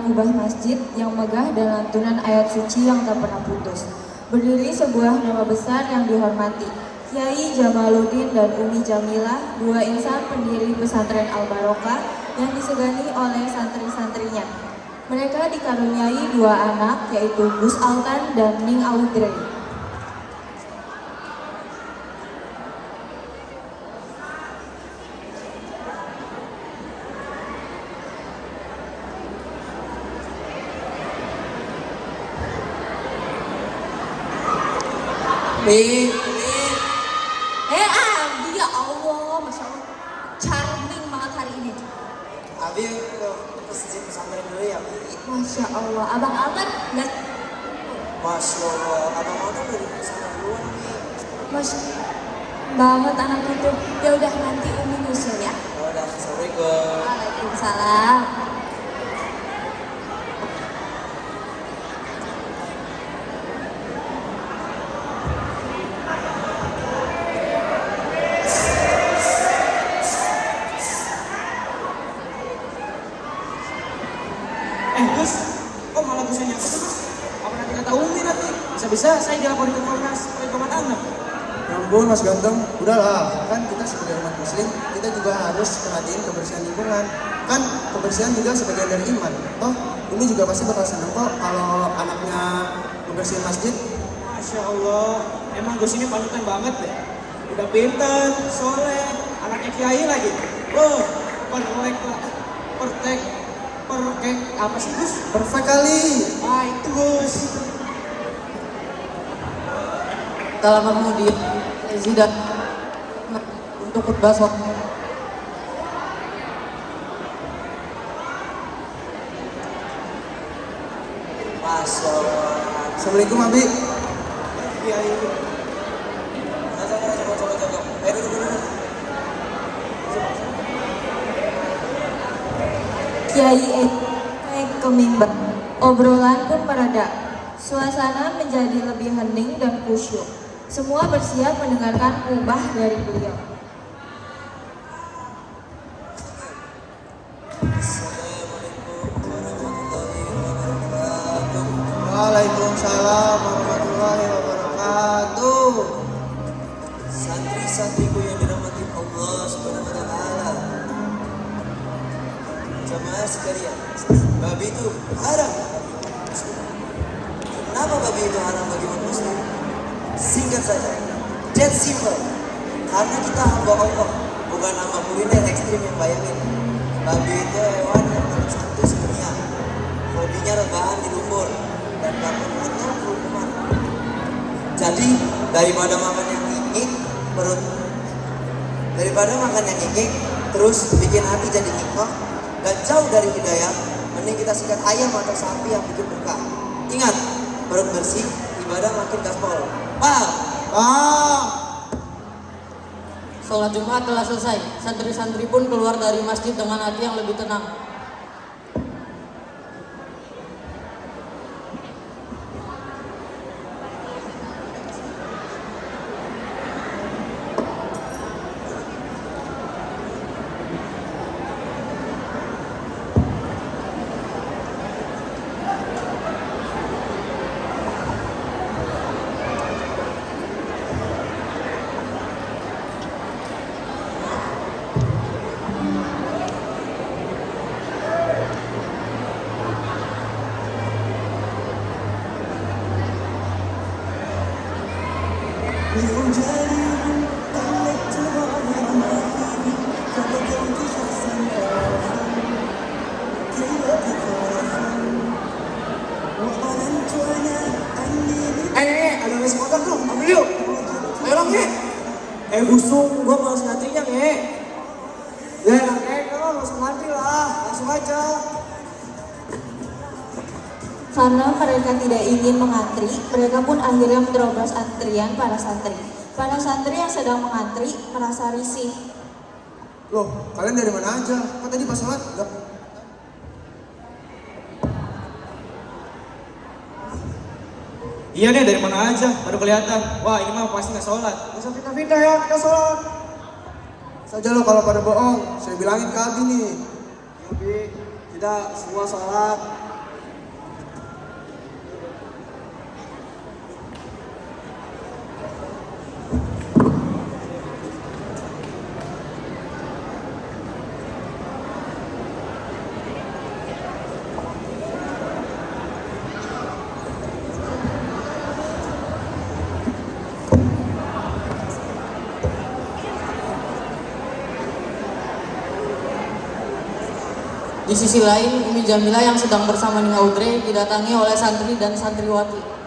kubah masjid yang megah dan lantunan ayat suci yang tak pernah putus. Berdiri sebuah nama besar yang dihormati, Kiai Jamaluddin dan Umi Jamilah, dua insan pendiri pesantren Al-Barokah yang disegani oleh santri-santrinya. Mereka dikaruniai dua anak, yaitu Gus Altan dan Ning Audrey. Abi ya Allah, Masya Allah, charming banget hari ini. Abi ke masjid pesantren dulu ya, Bi. Masya Allah, Abang Altan nggak. Masya Allah, abang Altan dari pesantren duluan, Bi. Masya banget anak itu. Ya udah nanti Umi nyusul ya. Ya udah, assalamualaikum. Waalaikumsalam. Gus, kok malah bisa nyangkut tuh, Gus? Apa nanti kata Umi nanti? Bisa-bisa saya dilaporin ke Komnas Perlindungan Anak. Ya ampun Mas Ganteng, udahlah, kan kita sebagai umat muslim, kita juga harus perhatiin kebersihan lingkungan. Kan kebersihan juga sebagian dari iman. Toh, Umi juga pasti bakal seneng kok kalau anaknya membersihin masjid. Masya Allah, emang Gus ini panutan banget deh. Udah pintar, soleh, anaknya kiai lagi. Oh, perfect apa sih Gus? Perfect kali. Ah itu Gus. Tak lama kemudian, Zidan untuk khutbah sholat. Masya Allah. Assalamualaikum Abi. Kiai. Coba. Ayo duduk. Kiai naik ke mimbar. Obrolan pun mereda. Suasana menjadi lebih hening dan khusyuk. Semua bersiap mendengarkan khutbah dari beliau. Waalaikumsalam warahmatullahi wabarakatuh. Santri-santriku yang dirahmati Allah Subhanahu wa taala. Jamaah sekalian, babi itu haram. Kenapa babi itu haram bagi umat muslim? Singkat saja, dead simple. Karena kita hamba Allah, bukan hamba kuliner ekstrim yang bayangin. Babi itu hewan yang paling santai sedunia. Hobinya rebahan di lumpur dan gak pernah hukuman. Jadi daripada makan yang ngikik perut, daripada makan yang ngikik terus bikin hati jadi ngikok dan jauh dari hidayah, mending kita sikat ayam atau sapi yang bikin buka. Ingat, perut bersih, ibadah makin gaspol. Paham? Sholat Jumat telah selesai. Santri-santri pun keluar dari masjid dengan hati yang lebih tenang. Ada nasi kotak tuh, ambil yuk. Ayo lang, Nge. Busung, gua males ngantrinya, Nge. Ya, kalau langsung ngantri lah, langsung aja. Karena mereka tidak ingin mengantri, mereka pun akhirnya menerobos antrian para santri. Para santri yang sedang mengantri merasa risih. Loh, kalian dari mana aja? Kan tadi pas sholat nggak? Iya nih, dari mana aja, baru kelihatan. Wah, ini mah pasti nggak sholat. Nggak usah fitnah-fitnah ya, kita sholat. Saja lo kalau pada bohong, saya bilangin ke Abi nih. Tapi kita semua sholat. sisi lain, Umi Jamila yang sedang bersama Ning Audrey didatangi oleh santri dan santriwati.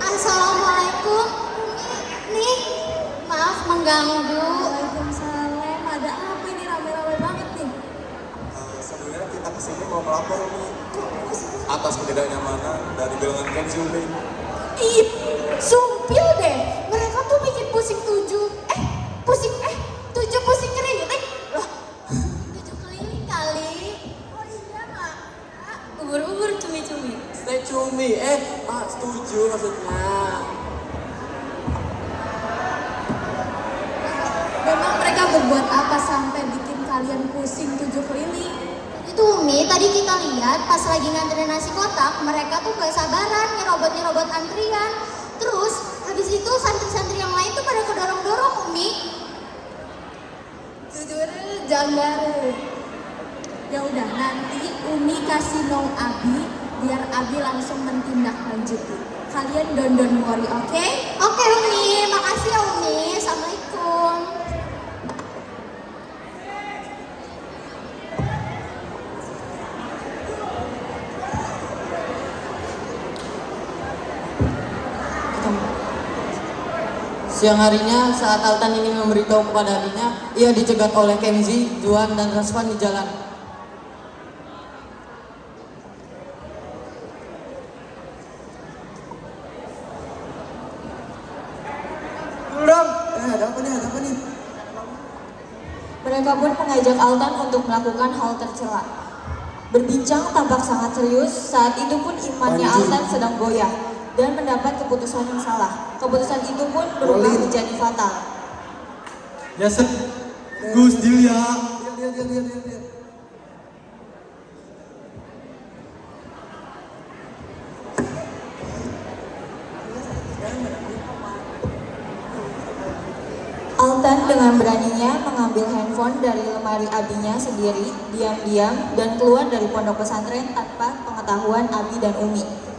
Assalamualaikum. Nih, maaf mengganggu. Waalaikumsalam. Ada apa ini rame-rame banget nih? Sebenarnya kita kesini mau melapor Umi atas ketidaknyamanan dari golongan Kenzi Umi. Ih, sumpil deh. Mereka tuh bikin pusing tujuh pusing keliling. Loh, 7 keliling kali. Oh iya, Mak. Ubur-ubur cumi-cumi. Saya cumi, setuju maksudnya. Memang mereka berbuat apa sampai bikin kalian pusing 7 keliling? Itu Umi, tadi kita lihat pas lagi ngantri nasi kotak, mereka tuh gak sabaran nyerobot antrian. Terus habis itu santri-santri yang lain tuh pada kedorong-dorong Umi. Jujur, jangan. Ya udah, nanti Umi kasih know Abi biar Abi langsung menindaklanjuti. Kalian don't worry, oke? Oke Umi, makasih ya Umi. Assalamualaikum. Siang harinya saat Altan ingin memberitahu kepada adiknya, ia dicegat oleh Kenzi, Juan, dan Rasvan di jalan. Dong, ada apa nih? Mereka pun mengajak Altan untuk melakukan hal tercela. Berbincang tampak sangat serius, saat itu pun imannya Altan sedang goyah dan mendapat keputusan yang salah. Keputusan itu pun berubah menjadi fatal. Ya Gus Dil ya. Dia. Altan dengan beraninya mengambil handphone dari lemari abinya sendiri, diam-diam, dan keluar dari pondok pesantren tanpa pengetahuan Abi dan Umi.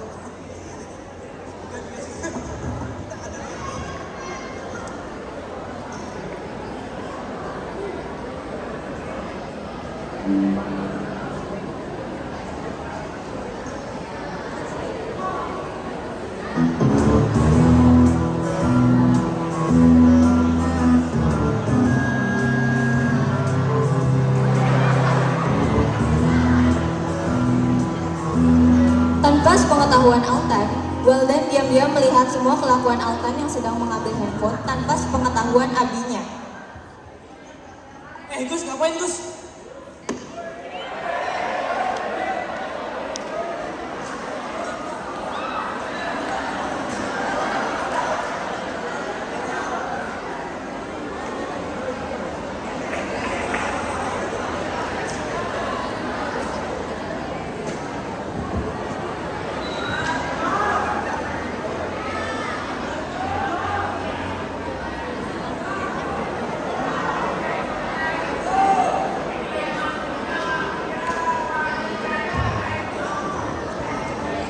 Tanpa sepengetahuan Altan, Waldan diam-diam melihat semua kelakuan Altan yang sedang mengambil handphone tanpa sepengetahuan abinya. Gus, ngapain Gus?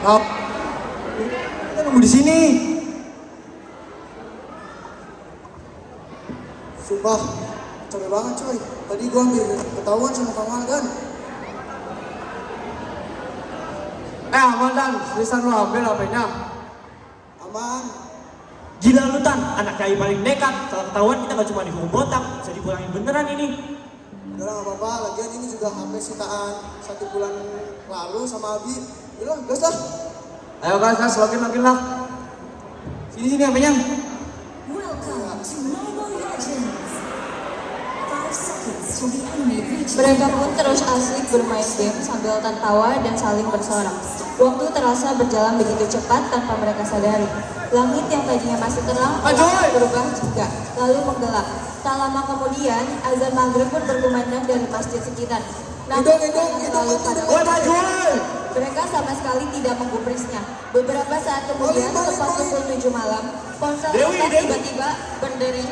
Kita nunggu di sini. Sumpah, capek banget coy. Tadi gua hampir ketahuan sama Kang Aldan. Aman Dan, seriusan lu ambil HP-nya. Aman. Gila lu Tan, anak kiai paling nekat. Kalau ketahuan kita gak cuma dihukum botak, bisa dipulangin beneran ini. Udah lah, gak apa-apa. Lagian ini juga HP sitaan 1 bulan lalu sama Abi. Udah, gas lah. Ayo gas, login lah. Sini HP-nya. Mereka pun terus asik bermain game sambil tertawa dan saling bersorak. Waktu terasa berjalan begitu cepat tanpa mereka sadari. Langit yang tadinya masih terang berubah juga, lalu menggelap. Tak lama kemudian, azan maghrib pun berkumandang dari masjid sekitar. Namun, lalu pada mereka sama sekali tidak menggubrisnya. Beberapa saat kemudian, tepat pukul 7 malam, ponsel Altan tiba-tiba berderi.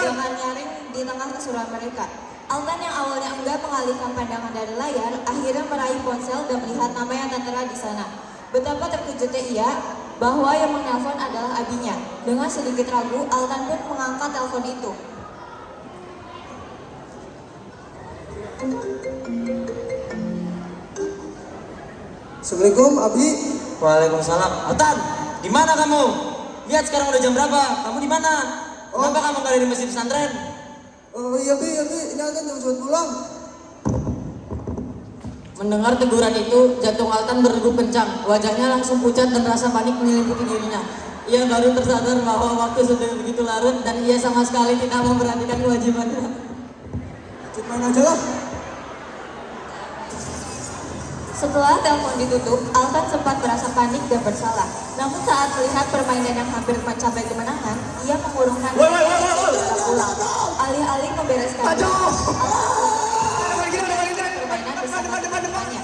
Jangan nyaring di tengah keseruan mereka. Altan yang awalnya enggak mengalihkan pandangan dari layar, akhirnya meraih ponsel dan melihat nama yang tertera di sana. Betapa terkejutnya ia bahwa yang menelpon adalah abinya. Dengan sedikit ragu, Altan pun mengangkat telepon itu. Assalamualaikum, Abi. Waalaikumsalam. Altan, di mana kamu? Lihat sekarang udah jam berapa? Kamu di mana? Kenapa kamu nggak ada di masjid pesantren? Oh iya, Bi. Ini Altan jam sudah pulang. Mendengar teguran itu, jantung Altan berdegup kencang. Wajahnya langsung pucat dan rasa panik menyelimuti dirinya. Ia baru tersadar bahwa waktu sudah begitu larut dan ia sama sekali tidak memperhatikan kewajibannya. Cek main aja lah. Setelah telepon ditutup, Altan sempat merasa panik dan bersalah. Namun saat melihat permainan yang hampir mencapai kemenangan, ia mengurungkan diri pulang. Alih-alih membereskan permainan bersama teman-temannya.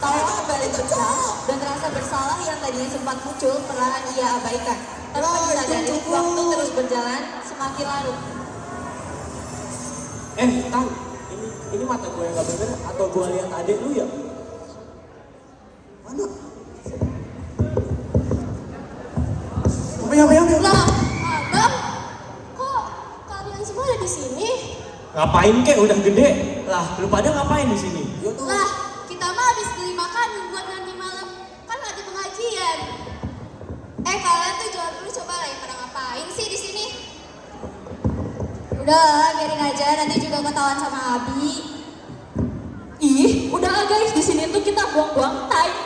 Tawa kembali pecah dan rasa bersalah yang tadinya sempat muncul perlahan ia abaikan. Tanpa disadari, waktu terus berjalan semakin larut. Tan, ini mata gue yang gak bener atau gue lihat adik lu ya? Mana? Apa? Lah, Abang, kok kalian semua ada di sini? Ngapain kek udah gede? Lah, lu pada ngapain di sini? Lah, kita mah habis beli makanan buat nanti malam. Kan lagi pengajian. Kalian tuh jawab dulu coba lah, pada ngapain sih di sini? Udah, biarin aja, nanti juga ketahuan sama Abi. Ih, udahlah guys, di sini tuh kita buang-buang time.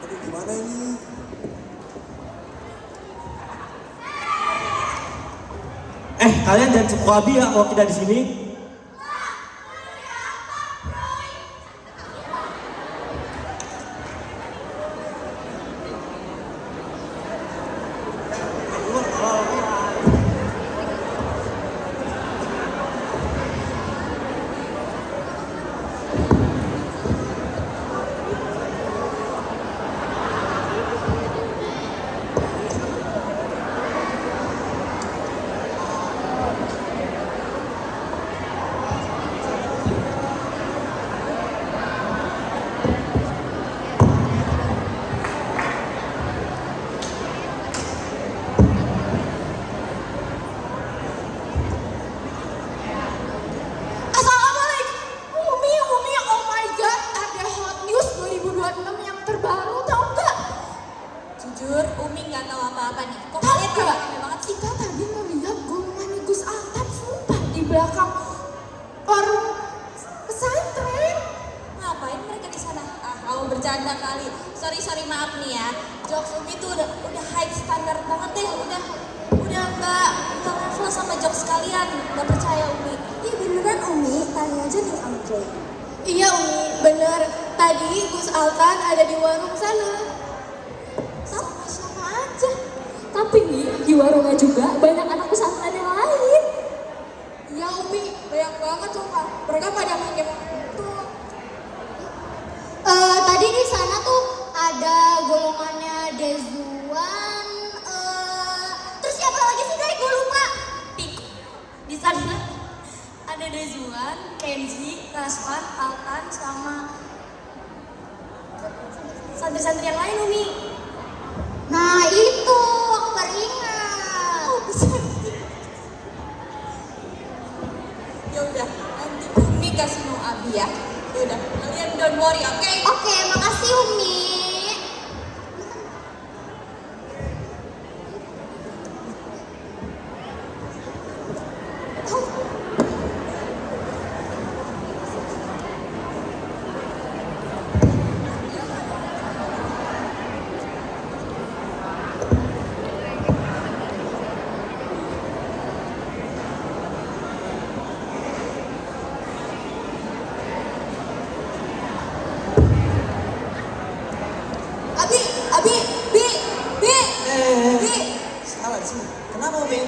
Aduh, gimana ini? Kalian jangan cepu abi ya kalau kita di sini. Belakang warung pesantren. Ngapain mereka di sana? Kamu bercanda kali. Sorry maaf nih ya. Jokes Umi tuh udah high standar banget deh. Udah nggak level sama jokes kalian. Nggak percaya Umi. Iya beneran Umi, tanya aja nih Andre. Iya Umi, bener. Tadi Gus Altan ada di warung sana. Sama-sama aja. Tapi nih di warungnya juga banyak anak pesantren yang lain. Iya Umi, banyak banget coba. Mereka pada minjem itu. Tadi di sana tuh ada golongannya Dezuan. Terus siapa lagi sih guys? Gue lupa. Di sana ada Dezuan, Kenzi, Rasman, Altan, sama santri-santri yang lain Umi. Nah itu aku baru ingat. Ya udah, nanti Umi kasih no abi ya. Ya udah, kalian don't worry, oke? Oke, makasih Umi. Salah di sini. Kenapa, Umi?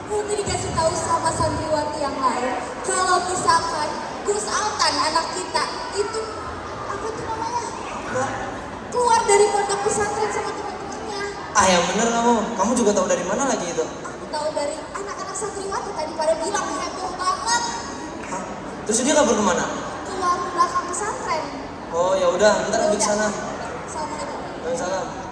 Umi dikasih tahu sama santriwati yang lain kalau misalkan Gus Altan anak kita itu apa tuh namanya? Keluar dari pondok pesantren sama teman-temannya. Yang bener kamu. Kamu juga tahu dari mana lagi itu? Aku tahu dari anak-anak santriwati tadi pada bilang heboh banget. Hah? Terus dia kabur kemana? Ke warung belakang pesantren. Oh ya udah, ntar Abi kesana. Assalamualaikum. Waalaikumsalam.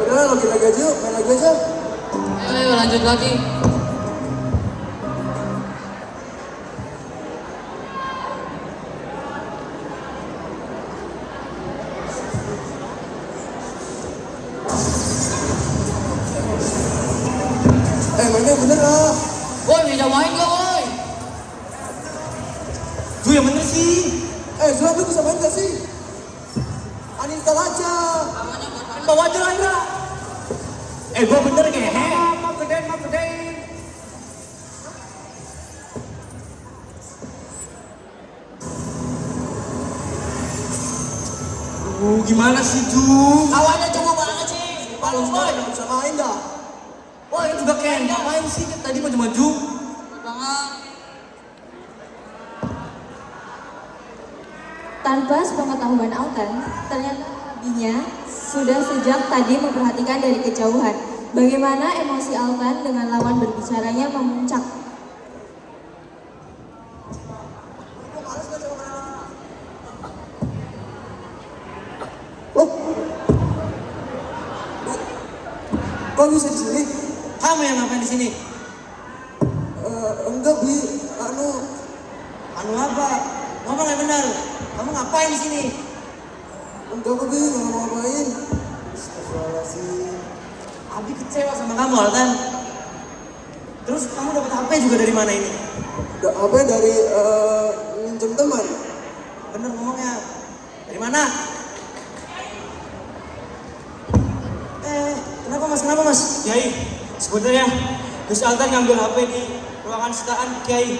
Udah, lagi aja yuk, main lagi aja. Ayo lanjut lagi. Mainnya bener lah. Woi, bisa main gak woi? Tuh yang bener sih. Zulap lu bisa main gak sih? Uninstall aja. Bawa aja lah Indra. Gua bener ngehe. Maaf gedein. Gimana sih Jung? Awalnya coba banget sih. Kalau sekarang nggak bisa main dah. Wah ini juga Ken, ngapain sih? Tadi maju-maju. Banget. Tanpa sepengetahuan Altan, ternyata Abinya sudah sejak tadi memperhatikan dari kejauhan bagaimana emosi Altan dengan lawan berbicaranya memuncak. Kok bisa di sini? Kamu yang ngapain di sini? Enggak Bi, Anu apa? Ngomong yang benar. Kamu ngapain di sini? enggak kok Bi, nggak mau ngapain. Abi kecewa sama kamu, Altan. Terus kamu dapat HP juga dari mana ini? Apa dari minjem teman? Bener ngomongnya. Dari mana? Kenapa mas? Kiai, sebenarnya Gus Altan ngambil HP di ruangan setaan Kiai.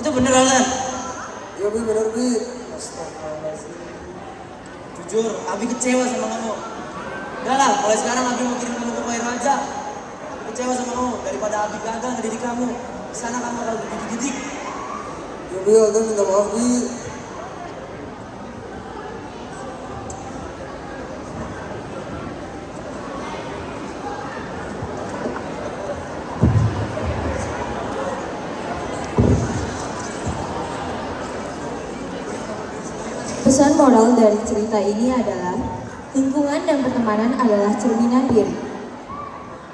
Itu bener, Altan? Ya Bi, bener Bi. Jujur, Abi kecewa sama kamu. Udah lah, mulai sekarang Abi mau kirim kamu ke Cairo aja. Abi kecewa sama kamu. Daripada Abi gagal ngedidik kamu, di sana kamu kalau dididik. Ya Bi, Altan minta maaf Bi. Pesan moral dari cerita ini adalah lingkungan dan pertemanan adalah cerminan diri.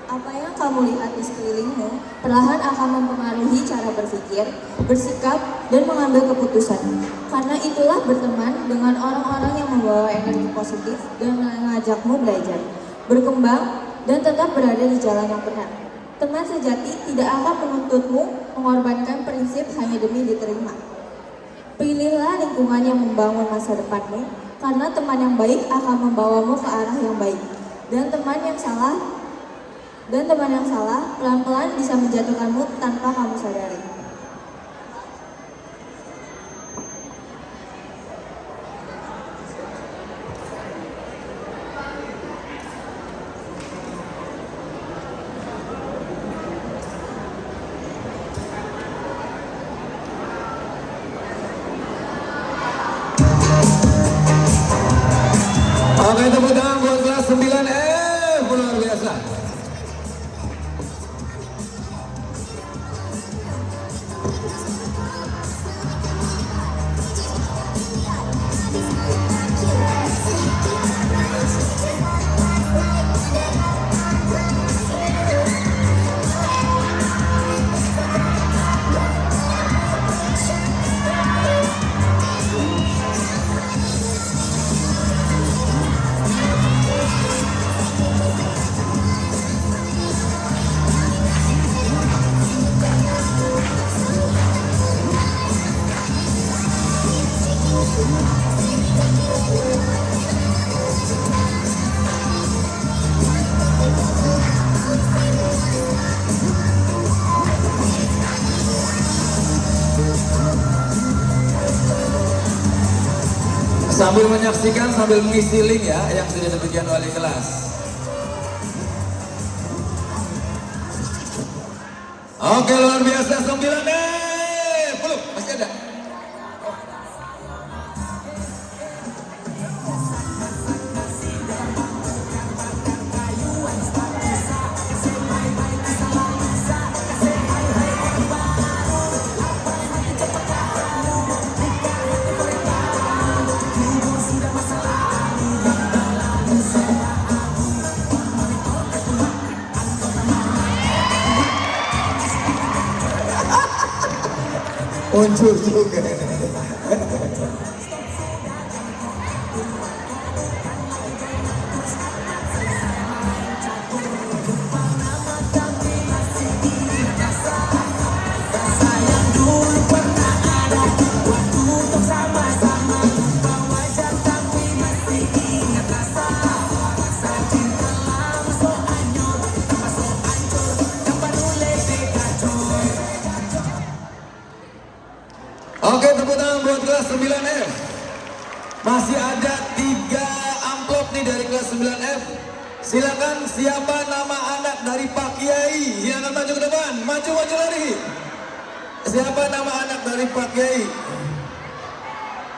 Apa yang kamu lihat di sekelilingmu perlahan akan mempengaruhi cara berpikir, bersikap, dan mengambil keputusan. Karena itulah berteman dengan orang-orang yang membawa energi positif dan mengajakmu belajar, berkembang, dan tetap berada di jalan yang benar. Teman sejati tidak akan menuntutmu mengorbankan prinsip hanya demi diterima. Pilihlah lingkungan yang membangun masa depanmu, karena teman yang baik akan membawamu ke arah yang baik. Dan teman yang salah pelan-pelan bisa menjatuhkanmu tanpa kamu sadari. Oke, tepuk tangan buat kelas 9F, luar biasa. Sambil menyaksikan, sambil mengisi link ya yang sudah diberikan wali kelas. Oke, luar biasa 9 belum masih ada. Muncul juga. Oke, tepuk tangan buat kelas 9F. Masih ada 3 amplop nih dari kelas 9F. Silakan, siapa nama anak dari Pak Kiai? Silakan maju ke depan, maju lari. Siapa nama anak dari Pak Kiai?